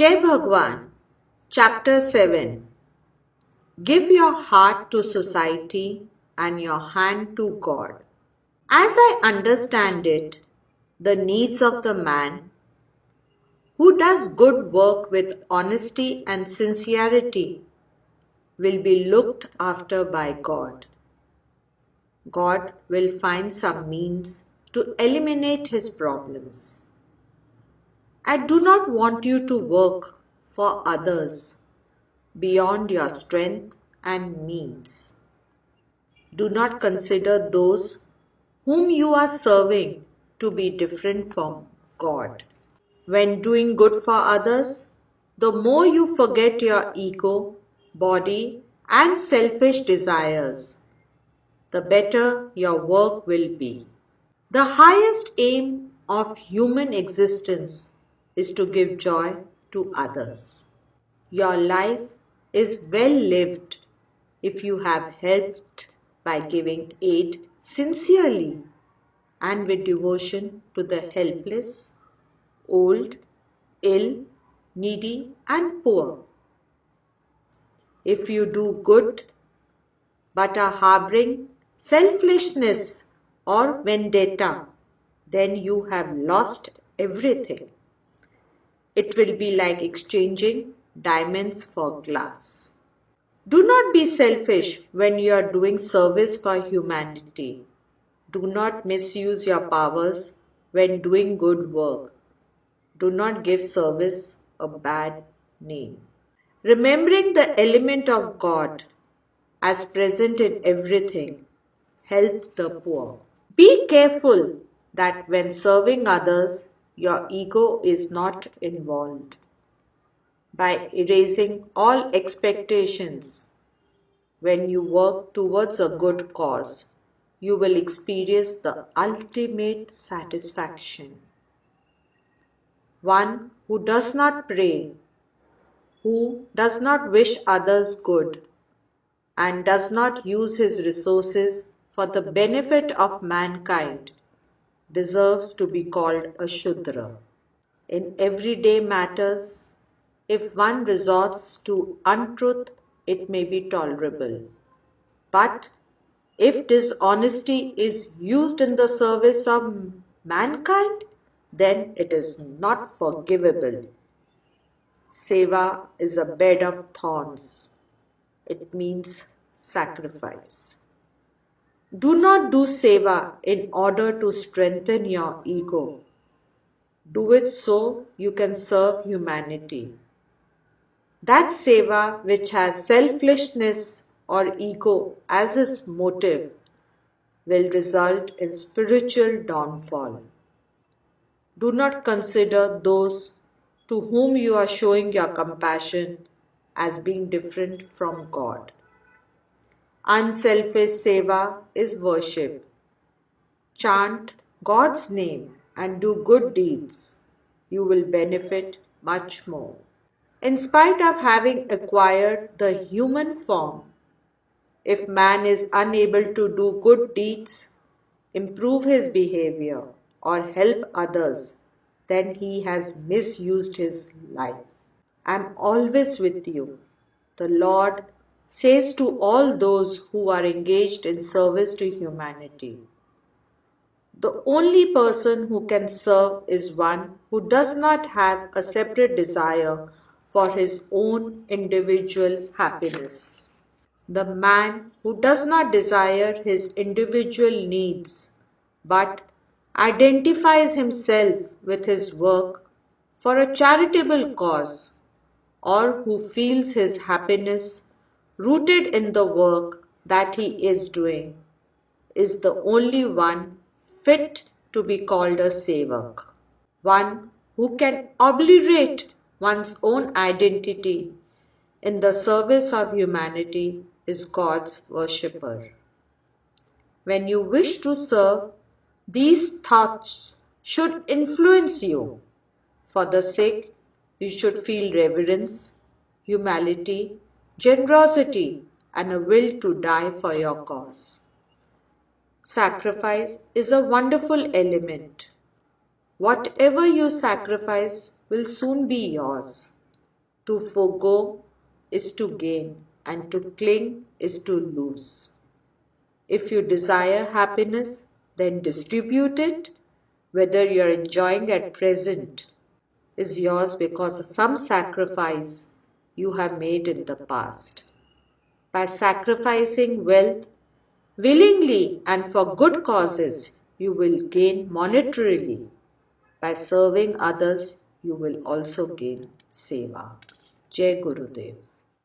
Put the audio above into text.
Jai Bhagwan, Chapter 7. Give your heart to society and your hand to God. As I understand it, the needs of the man who does good work with honesty and sincerity will be looked after by God. God will find some means to eliminate his problems. I do not want you to work for others beyond your strength and means. Do not consider those whom you are serving to be different from God. When doing good for others, the more you forget your ego, body, and selfish desires, the better your work will be. The highest aim of human existence is to give joy to others. Your life is well lived if you have helped by giving aid sincerely and with devotion to the helpless, old, ill, needy, and poor. If you do good but are harboring selfishness or vendetta, then you have lost everything. It will be like exchanging diamonds for glass. Do not be selfish when you are doing service for humanity. Do not misuse your powers when doing good work. Do not give service a bad name. Remembering the element of God as present in everything, help the poor. Be careful that when serving others, your ego is not involved. By erasing all expectations, when you work towards a good cause, you will experience the ultimate satisfaction. One who does not pray, who does not wish others good, and does not use his resources for the benefit of mankind, deserves to be called a Shudra. In everyday matters, if one resorts to untruth, it may be tolerable. But if dishonesty is used in the service of mankind, then it is not forgivable. Seva is a bed of thorns. It means sacrifice. Do not do seva in order to strengthen your ego. Do it so you can serve humanity. That seva which has selfishness or ego as its motive will result in spiritual downfall. Do not consider those to whom you are showing your compassion as being different from God. Unselfish seva is worship. Chant God's name and do good deeds. You will benefit much more. In spite of having acquired the human form, if man is unable to do good deeds, improve his behavior, or help others, then he has misused his life. I am always with you. The Lord says to all those who are engaged in service to humanity. The only person who can serve is one who does not have a separate desire for his own individual happiness. The man who does not desire his individual needs but identifies himself with his work for a charitable cause, or who feels his happiness rooted in the work that he is doing, is the only one fit to be called a sevak. One who can obliterate one's own identity in the service of humanity is God's worshipper. When you wish to serve, these thoughts should influence you. For the sick, you should feel reverence, humility, generosity, and a will to die for your cause. Sacrifice is a wonderful element. Whatever you sacrifice will soon be yours. To forgo is to gain, and to cling is to lose. If you desire happiness, then distribute it. Whether you're enjoying at present is yours because of some sacrifice you have made in the past. By sacrificing wealth willingly and for good causes, you will gain monetarily. By serving others, you will also gain seva. Jai Gurudev.